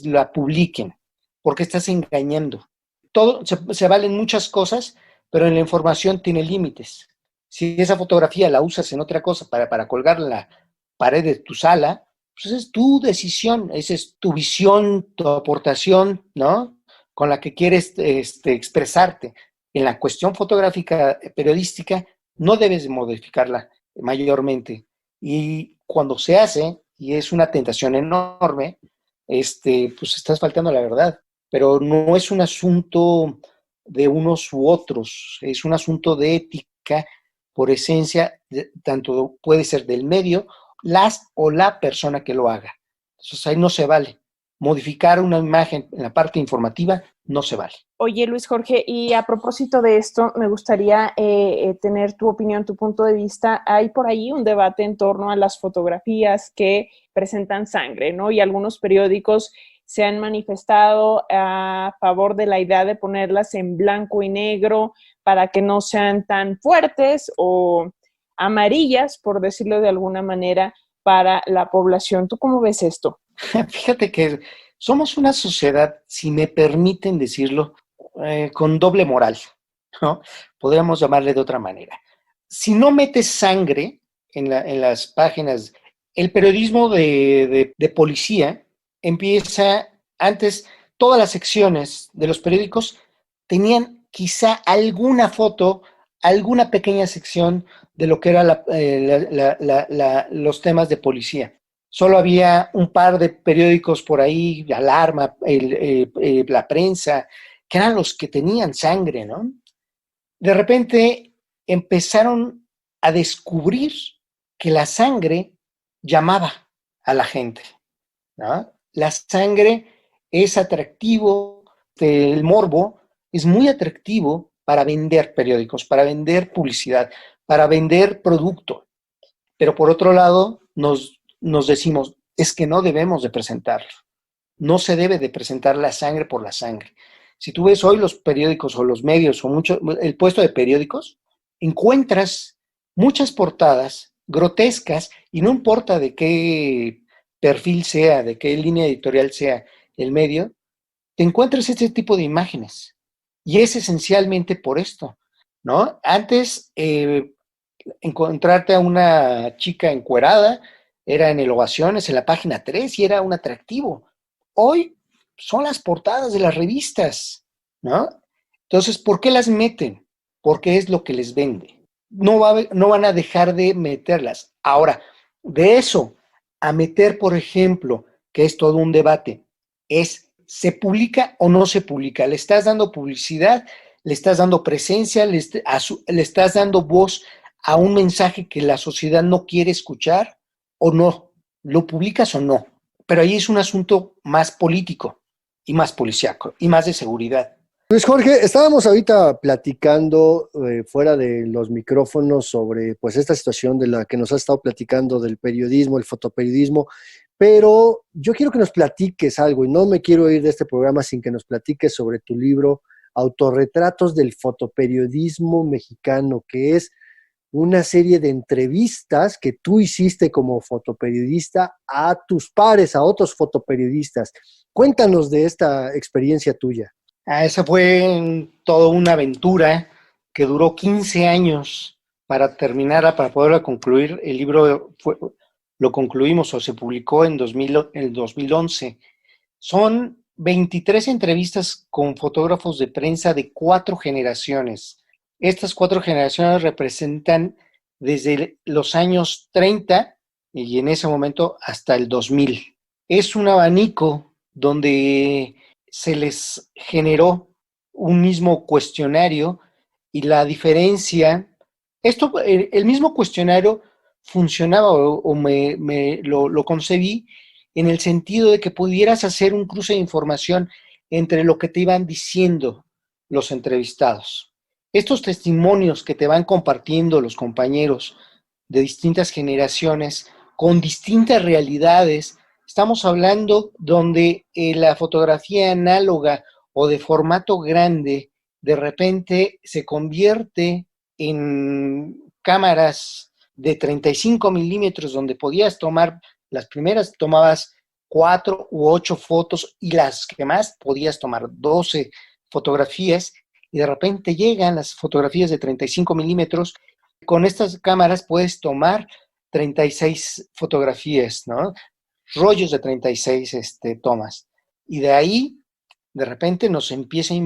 la publiquen, porque estás engañando. Todo, se valen muchas cosas, pero en la información tiene límites. Si esa fotografía la usas en otra cosa para colgar en la pared de tu sala, pues es tu decisión, esa es tu visión, tu aportación, ¿no? Con la que quieres expresarte. En la cuestión fotográfica periodística no debes de modificarla mayormente. Y cuando se hace, y es una tentación enorme, pues estás faltando a la verdad. Pero no es un asunto de unos u otros, es un asunto de ética por esencia, tanto puede ser del medio, la persona que lo haga. Entonces ahí no se vale. Modificar una imagen en la parte informativa no se vale. Oye, Luis Jorge, y a propósito de esto, me gustaría tener tu opinión, tu punto de vista. Hay por ahí un debate en torno a las fotografías que presentan sangre, ¿no? Y algunos periódicos se han manifestado a favor de la idea de ponerlas en blanco y negro para que no sean tan fuertes o amarillas, por decirlo de alguna manera, para la población. ¿Tú cómo ves esto? Fíjate que somos una sociedad, si me permiten decirlo, con doble moral, ¿no? Podríamos llamarle de otra manera. Si no metes sangre en las páginas, el periodismo de policía empieza, antes todas las secciones de los periódicos tenían quizá alguna foto, alguna pequeña sección de lo que eran los temas de policía. Solo había un par de periódicos por ahí, Alarma, La Prensa, que eran los que tenían sangre, ¿no? De repente empezaron a descubrir que la sangre llamaba a la gente, ¿no? La sangre es atractivo, el morbo es muy atractivo para vender periódicos, para vender publicidad, para vender producto. Pero por otro lado, nos decimos, es que no debemos de presentarlo. No se debe de presentar la sangre por la sangre. Si tú ves hoy los periódicos o los medios o el puesto de periódicos, encuentras muchas portadas grotescas y no importa de qué perfil sea, de qué línea editorial sea el medio, te encuentras este tipo de imágenes. Y es esencialmente por esto, ¿no? Antes, encontrarte a una chica encuerada era en el Ovaciones, en la página 3 y era un atractivo. Hoy son las portadas de las revistas, ¿no? Entonces, ¿por qué las meten? Porque es lo que les vende. No van a dejar de meterlas. Ahora, de eso a meter, por ejemplo, que es todo un debate, ¿se publica o no se publica? ¿Le estás dando publicidad? ¿Le estás dando presencia? ¿Le estás dando voz a un mensaje que la sociedad no quiere escuchar o no? ¿Lo publicas o no? Pero ahí es un asunto más político y más policíaco y más de seguridad. Luis Jorge, estábamos ahorita platicando fuera de los micrófonos sobre pues esta situación de la que nos has estado platicando del periodismo, el fotoperiodismo, pero yo quiero que nos platiques algo y no me quiero ir de este programa sin que nos platiques sobre tu libro Autorretratos del fotoperiodismo mexicano, que es una serie de entrevistas que tú hiciste como fotoperiodista a tus pares, a otros fotoperiodistas. Cuéntanos de esta experiencia tuya. Esa fue toda una aventura que duró 15 años para terminarla, para poderla concluir. El libro lo concluimos o se publicó en el 2011. Son 23 entrevistas con fotógrafos de prensa de 4 generaciones. Estas 4 generaciones representan desde los años 30 y en ese momento hasta el 2000. Es un abanico donde se les generó un mismo cuestionario y la diferencia, el mismo cuestionario funcionaba o lo concebí en el sentido de que pudieras hacer un cruce de información entre lo que te iban diciendo los entrevistados. Estos testimonios que te van compartiendo los compañeros de distintas generaciones con distintas realidades. Estamos hablando donde la fotografía análoga o de formato grande de repente se convierte en cámaras de 35 milímetros donde podías tomar, las primeras tomabas 4 u 8 fotos y las que más podías tomar 12 fotografías y de repente llegan las fotografías de 35 milímetros. Con estas cámaras puedes tomar 36 fotografías, ¿no? Rollos de 36 tomas. Y de ahí, de repente, nos empieza a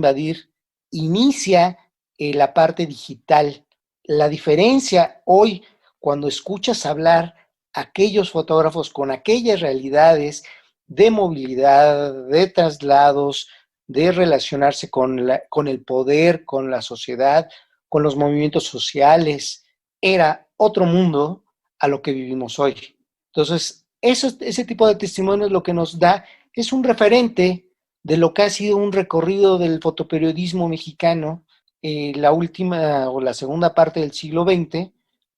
inicia la parte digital. La diferencia hoy, cuando escuchas hablar a aquellos fotógrafos con aquellas realidades de movilidad, de traslados, de relacionarse con el poder, con la sociedad, con los movimientos sociales, era otro mundo a lo que vivimos hoy. Entonces, ese tipo de testimonios lo que nos da es un referente de lo que ha sido un recorrido del fotoperiodismo mexicano, la última o la segunda parte del siglo XX,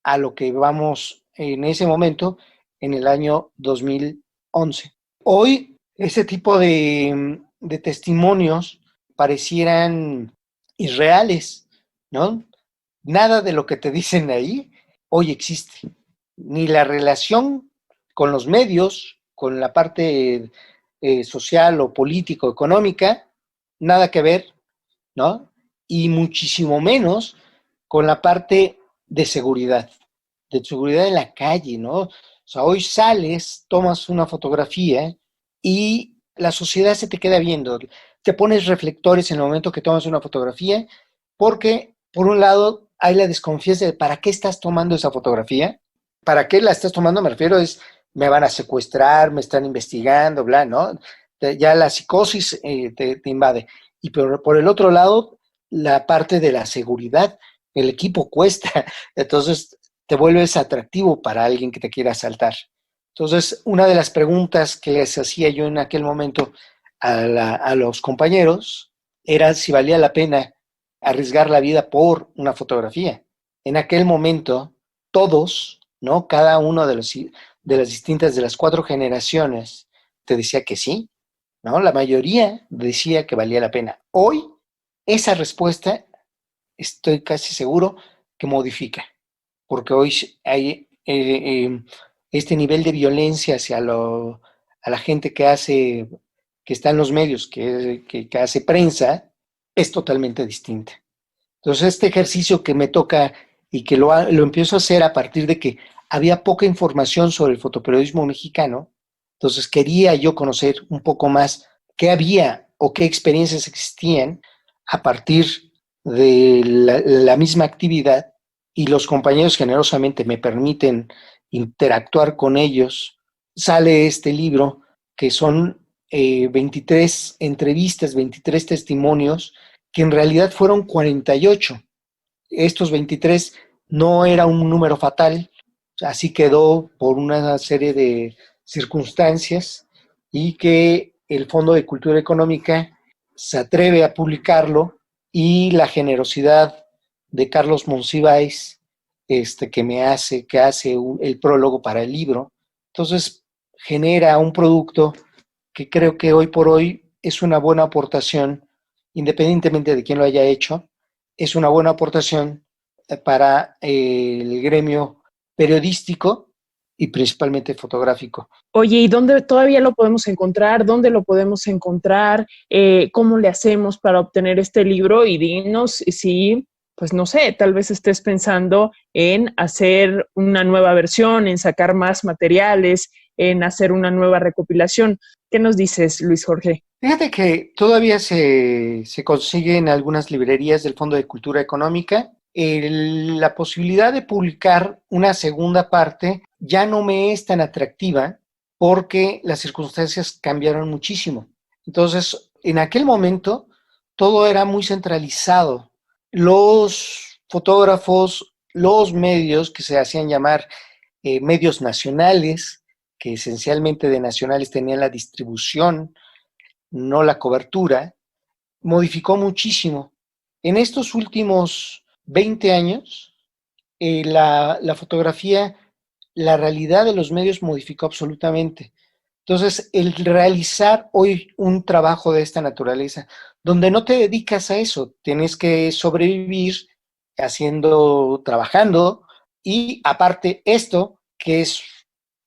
a lo que vamos en ese momento, en el año 2011. Hoy, ese tipo de testimonios parecieran irreales, ¿no? Nada de lo que te dicen ahí hoy existe. Ni la relación con los medios, con la parte social o político, económica, nada que ver, ¿no? Y muchísimo menos con la parte de seguridad en la calle, ¿no? O sea, hoy sales, tomas una fotografía y la sociedad se te queda viendo. Te pones reflectores en el momento que tomas una fotografía porque, por un lado, hay la desconfianza de ¿para qué estás tomando esa fotografía? ¿Para qué la estás tomando? Me refiero me van a secuestrar, me están investigando, bla, ¿no? Ya la psicosis te invade. Y por el otro lado, la parte de la seguridad, el equipo cuesta, entonces te vuelves atractivo para alguien que te quiera asaltar. Entonces, una de las preguntas que les hacía yo en aquel momento a los compañeros era si valía la pena arriesgar la vida por una fotografía. En aquel momento, todos, ¿no? Cada uno de de las 4 generaciones, te decía que sí, ¿no? La mayoría decía que valía la pena. Hoy, esa respuesta, estoy casi seguro que modifica, porque hoy hay este nivel de violencia hacia a la gente que está en los medios, que hace prensa, es totalmente distinta. Entonces, este ejercicio que me toca y que lo empiezo a hacer a partir de que había poca información sobre el fotoperiodismo mexicano, entonces quería yo conocer un poco más qué había o qué experiencias existían a partir de la misma actividad, y los compañeros generosamente me permiten interactuar con ellos. Sale este libro que son 23 entrevistas, 23 testimonios, que en realidad fueron 48. Estos 23 no era un número fatal, así quedó por una serie de circunstancias, y que el Fondo de Cultura Económica se atreve a publicarlo, y la generosidad de Carlos Monsiváis, que hace el prólogo para el libro, entonces genera un producto que creo que hoy por hoy es una buena aportación, independientemente de quién lo haya hecho, es una buena aportación para el gremio periodístico y principalmente fotográfico. Oye, ¿y dónde todavía lo podemos encontrar? ¿Dónde lo podemos encontrar? ¿Cómo le hacemos para obtener este libro? Y dinos si, pues no sé, tal vez estés pensando en hacer una nueva versión, en sacar más materiales, en hacer una nueva recopilación. ¿Qué nos dices, Luis Jorge? Fíjate que todavía se consigue en algunas librerías del Fondo de Cultura Económica. La posibilidad de publicar una segunda parte ya no me es tan atractiva, porque las circunstancias cambiaron muchísimo. Entonces, en aquel momento, todo era muy centralizado. Los fotógrafos, los medios que se hacían llamar medios nacionales, que esencialmente de nacionales tenían la distribución, no la cobertura, modificó muchísimo. En estos últimos 20 años, la fotografía, la realidad de los medios modificó absolutamente. Entonces, el realizar hoy un trabajo de esta naturaleza, donde no te dedicas a eso, tienes que sobrevivir trabajando, y aparte esto, que es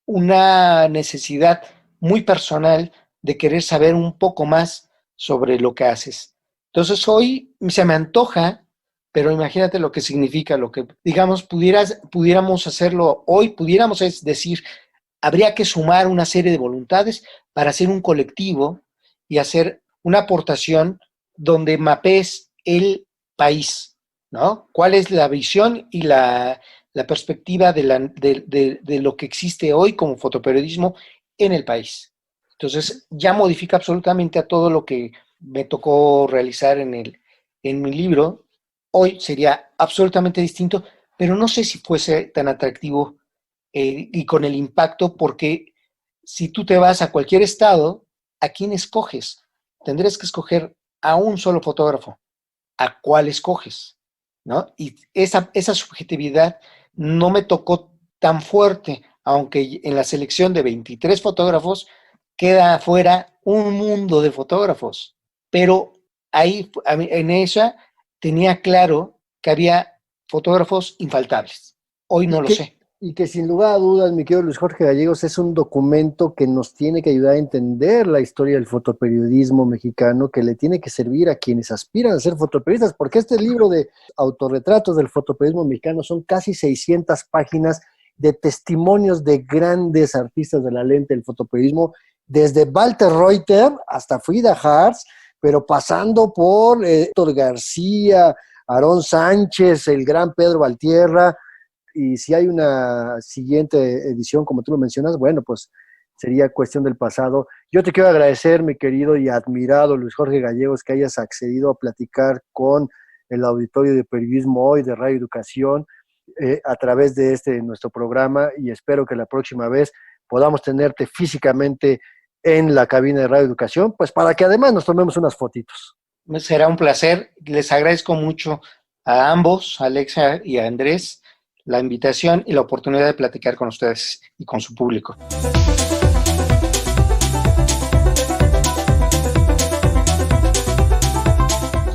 una necesidad muy personal de querer saber un poco más sobre lo que haces. Entonces, hoy se me antoja, pero imagínate lo que significa, lo que, digamos, pudiéramos hacerlo hoy, es decir, habría que sumar una serie de voluntades para hacer un colectivo y hacer una aportación donde mapees el país, ¿no? ¿Cuál es la visión y la perspectiva de lo que existe hoy como fotoperiodismo en el país? Entonces, ya modifica absolutamente a todo lo que me tocó realizar en mi libro. Hoy sería absolutamente distinto, pero no sé si fuese tan atractivo y con el impacto, porque si tú te vas a cualquier estado, ¿a quién escoges? Tendrías que escoger a un solo fotógrafo. ¿A cuál escoges? ¿No? Y esa subjetividad no me tocó tan fuerte, aunque en la selección de 23 fotógrafos queda afuera un mundo de fotógrafos. Pero ahí, en esa, tenía claro que había fotógrafos infaltables. Hoy no lo sé. Y que sin lugar a dudas, mi querido Luis Jorge Gallegos, es un documento que nos tiene que ayudar a entender la historia del fotoperiodismo mexicano, que le tiene que servir a quienes aspiran a ser fotoperiodistas, porque este libro de autorretratos del fotoperiodismo mexicano son casi 600 páginas de testimonios de grandes artistas de la lente del fotoperiodismo, desde Walter Reuter hasta Frida Hartz, pero pasando por Héctor García, Aarón Sánchez, el gran Pedro Valtierra. Y si hay una siguiente edición, como tú lo mencionas, bueno, pues sería cuestión del pasado. Yo te quiero agradecer, mi querido y admirado Luis Jorge Gallegos, que hayas accedido a platicar con el auditorio de Periodismo Hoy de Radio Educación a través de nuestro programa, y espero que la próxima vez podamos tenerte físicamente en la cabina de Radio Educación, pues para que además nos tomemos unas fotitos. Será un placer. Les agradezco mucho a ambos, a Alexia y a Andrés, la invitación y la oportunidad de platicar con ustedes y con su público.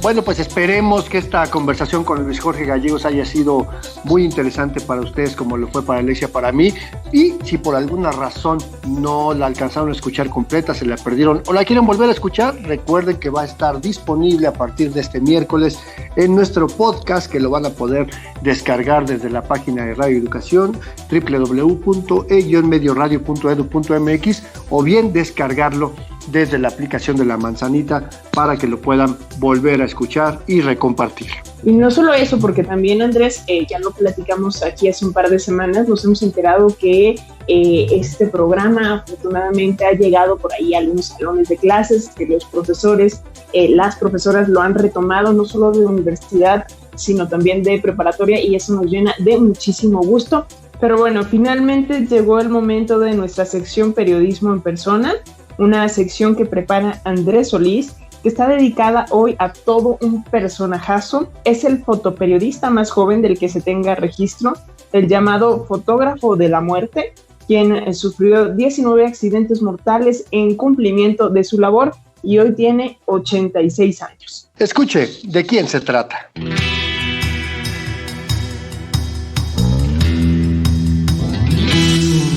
Bueno, pues esperemos que esta conversación con Luis Jorge Gallegos haya sido muy interesante para ustedes, como lo fue para Alexia, para mí. Y si por alguna razón no la alcanzaron a escuchar completa, se la perdieron o la quieren volver a escuchar, recuerden que va a estar disponible a partir de este miércoles en nuestro podcast, que lo van a poder descargar desde la página de Radio Educación, www.e-medioradio.edu.mx, o bien descargarlo desde la aplicación de La Manzanita para que lo puedan volver a escuchar y recompartir. Y no solo eso, porque también, Andrés, ya lo platicamos aquí hace un par de semanas, nos hemos enterado que este programa afortunadamente ha llegado por ahí a algunos salones de clases, que los profesores, las profesoras lo han retomado, no solo de universidad, sino también de preparatoria, y eso nos llena de muchísimo gusto. Pero bueno, finalmente llegó el momento de nuestra sección Periodismo en Persona, una sección que prepara Andrés Solís, que está dedicada hoy a todo un personajazo. Es el fotoperiodista más joven del que se tenga registro, el llamado fotógrafo de la muerte, quien sufrió 19 accidentes mortales en cumplimiento de su labor y hoy tiene 86 años. Escuche, ¿de quién se trata?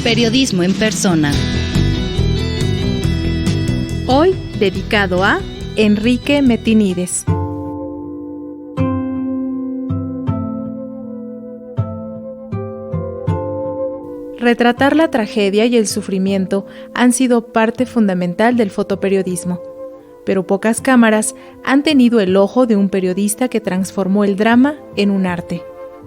Periodismo en persona. Hoy dedicado a Enrique Metinides. Retratar la tragedia y el sufrimiento han sido parte fundamental del fotoperiodismo, pero pocas cámaras han tenido el ojo de un periodista que transformó el drama en un arte.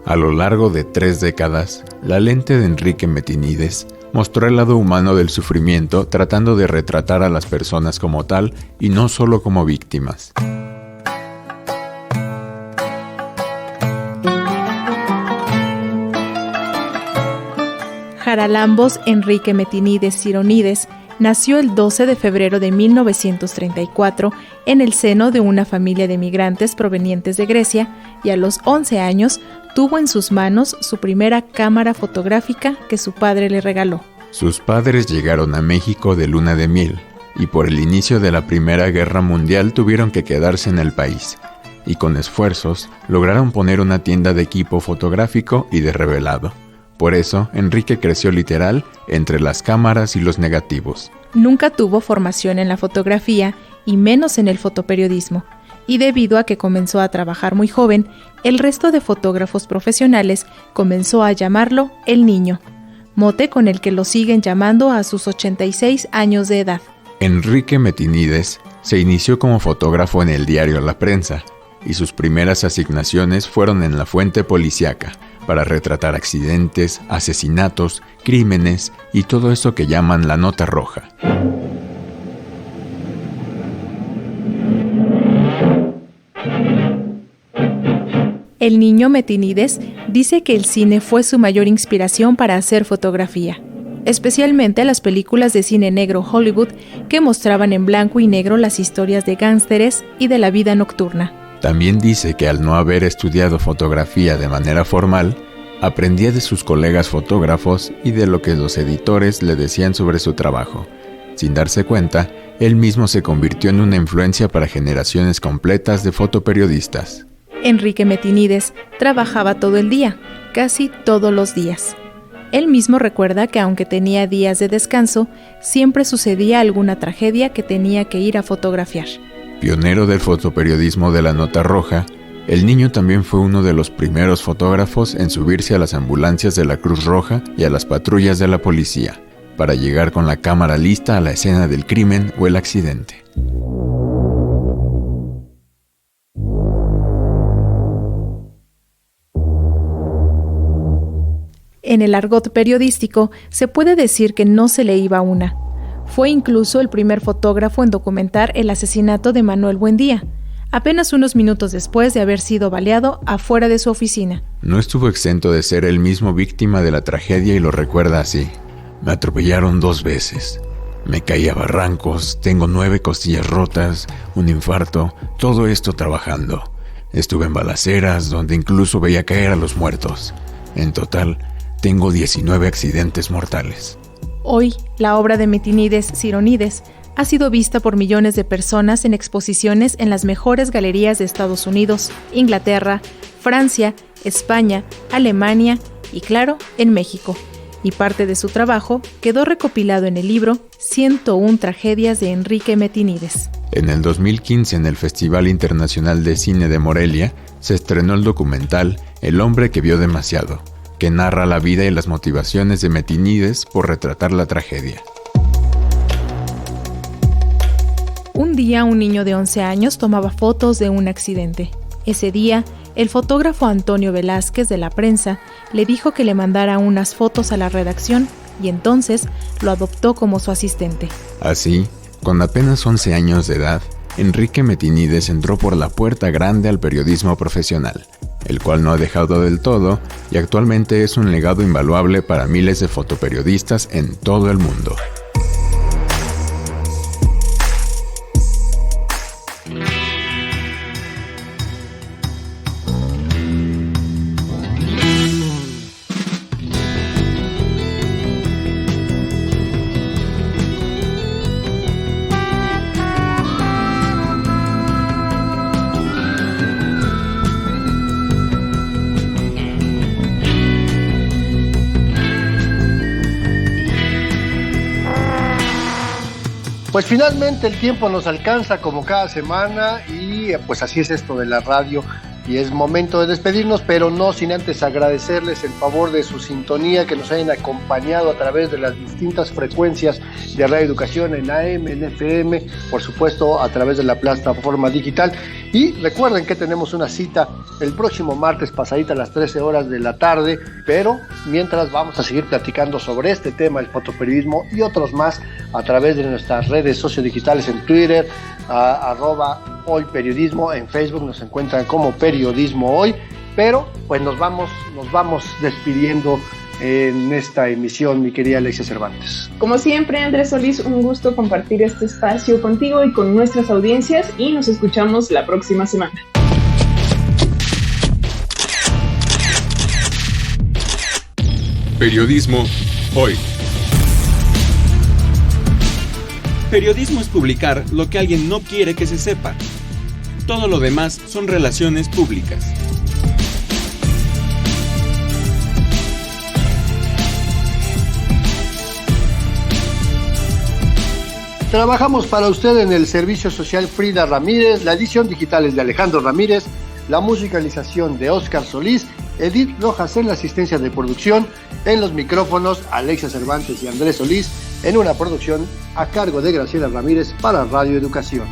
A lo largo de 3 décadas, la lente de Enrique Metinides mostró el lado humano del sufrimiento, tratando de retratar a las personas como tal y no solo como víctimas. Jaralambos Enrique Metinides Cironides nació el 12 de febrero de 1934 en el seno de una familia de migrantes provenientes de Grecia y a los 11 años tuvo en sus manos su primera cámara fotográfica que su padre le regaló. Sus padres llegaron a México de luna de miel y por el inicio de la Primera Guerra Mundial tuvieron que quedarse en el país y con esfuerzos lograron poner una tienda de equipo fotográfico y de revelado. Por eso, Enrique creció literal entre las cámaras y los negativos. Nunca tuvo formación en la fotografía y menos en el fotoperiodismo, y debido a que comenzó a trabajar muy joven, el resto de fotógrafos profesionales comenzó a llamarlo El Niño, mote con el que lo siguen llamando a sus 86 años de edad. Enrique Metinides se inició como fotógrafo en el diario La Prensa, y sus primeras asignaciones fueron en la fuente policíaca, para retratar accidentes, asesinatos, crímenes y todo eso que llaman la nota roja. El Niño Metinides dice que el cine fue su mayor inspiración para hacer fotografía, especialmente las películas de cine negro Hollywood que mostraban en blanco y negro las historias de gángsteres y de la vida nocturna. También dice que al no haber estudiado fotografía de manera formal, aprendía de sus colegas fotógrafos y de lo que los editores le decían sobre su trabajo. Sin darse cuenta, él mismo se convirtió en una influencia para generaciones completas de fotoperiodistas. Enrique Metinides trabajaba todo el día, casi todos los días. Él mismo recuerda que aunque tenía días de descanso, siempre sucedía alguna tragedia que tenía que ir a fotografiar. Pionero del fotoperiodismo de la nota roja, el Niño también fue uno de los primeros fotógrafos en subirse a las ambulancias de la Cruz Roja y a las patrullas de la policía, para llegar con la cámara lista a la escena del crimen o el accidente. En el argot periodístico se puede decir que no se le iba una. Fue incluso el primer fotógrafo en documentar el asesinato de Manuel Buendía, apenas unos minutos después de haber sido baleado afuera de su oficina. No estuvo exento de ser él mismo víctima de la tragedia y lo recuerda así. Me atropellaron 2 veces. Me caí a barrancos, tengo 9 costillas rotas, un infarto, todo esto trabajando. Estuve en balaceras donde incluso veía caer a los muertos. En total, tengo 19 accidentes mortales. Hoy, la obra de Metinides Sironides ha sido vista por millones de personas en exposiciones en las mejores galerías de Estados Unidos, Inglaterra, Francia, España, Alemania y, claro, en México. Y parte de su trabajo quedó recopilado en el libro 101 tragedias de Enrique Metinides. En el 2015, en el Festival Internacional de Cine de Morelia, se estrenó el documental El hombre que vio demasiado, que narra la vida y las motivaciones de Metinides por retratar la tragedia. Un día, un niño de 11 años tomaba fotos de un accidente. Ese día, el fotógrafo Antonio Velázquez de La Prensa le dijo que le mandara unas fotos a la redacción y entonces lo adoptó como su asistente. Así, con apenas 11 años de edad, Enrique Metinides entró por la puerta grande al periodismo profesional, el cual no ha dejado del todo y actualmente es un legado invaluable para miles de fotoperiodistas en todo el mundo. Pues finalmente el tiempo nos alcanza como cada semana y pues así es esto de la radio y es momento de despedirnos, pero no sin antes agradecerles el favor de su sintonía, que nos hayan acompañado a través de las distintas frecuencias de Radio Educación en AM, en FM, por supuesto a través de la plataforma digital. Y recuerden que tenemos una cita el próximo martes pasadita a las 13 horas de la tarde, pero mientras vamos a seguir platicando sobre este tema, el fotoperiodismo y otros más a través de nuestras redes sociodigitales en Twitter, @hoyperiodismo, en Facebook nos encuentran como Periodismo Hoy, pero pues nos vamos despidiendo en esta emisión, mi querida Alexia Cervantes. Como siempre, Andrés Solís, un gusto compartir este espacio contigo y con nuestras audiencias y nos escuchamos la próxima semana. Periodismo Hoy. Periodismo es publicar lo que alguien no quiere que se sepa. Todo lo demás son relaciones públicas. Trabajamos para usted en el Servicio Social Frida Ramírez, la edición digital es de Alejandro Ramírez, la musicalización de Óscar Solís, Edith Rojas en la asistencia de producción, en los micrófonos Alexia Cervantes y Andrés Solís, en una producción a cargo de Graciela Ramírez para Radio Educación.